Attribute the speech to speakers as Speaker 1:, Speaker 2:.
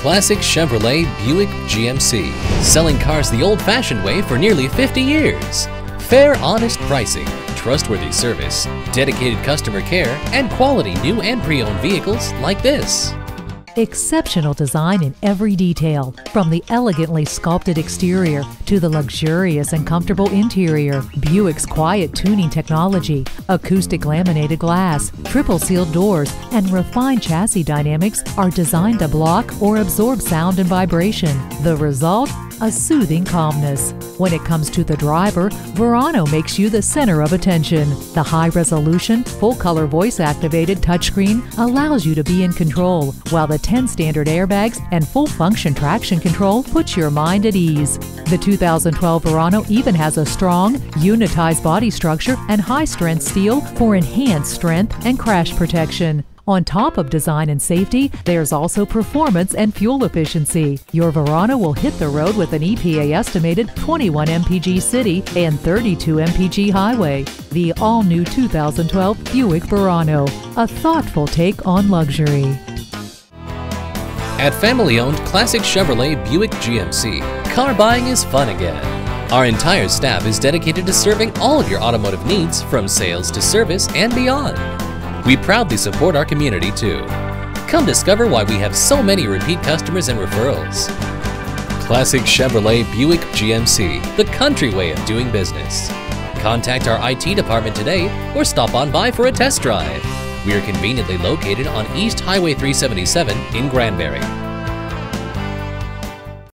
Speaker 1: Classic Chevrolet Buick GMC, selling cars the old-fashioned way for nearly 50 years. Fair, honest pricing, trustworthy service, dedicated customer care, and quality new and pre-owned vehicles like this.
Speaker 2: Exceptional design in every detail, from the elegantly sculpted exterior to the luxurious and comfortable interior. Buick's quiet tuning technology, acoustic laminated glass, triple sealed doors, and refined chassis dynamics are designed to block or absorb sound and vibration. The result? A soothing calmness. When it comes to the driver, Verano makes you the center of attention. The high-resolution, full-color voice-activated touchscreen allows you to be in control, while the 10 standard airbags and full-function traction control puts your mind at ease. The 2012 Verano even has a strong, unitized body structure and high-strength steel for enhanced strength and crash protection. On top of design and safety, there's also performance and fuel efficiency. Your Verano will hit the road with an EPA estimated 21 mpg city and 32 mpg highway. The all-new 2012 Buick Verano, a thoughtful take on luxury.
Speaker 1: At family-owned Classic Chevrolet Buick GMC, car buying is fun again. Our entire staff is dedicated to serving all of your automotive needs, from sales to service and beyond. We proudly support our community too. Come discover why we have so many repeat customers and referrals. Classic Chevrolet Buick GMC, the country way of doing business. Contact our IT department today or stop on by for a test drive. We are conveniently located on East Highway 377 in Granbury.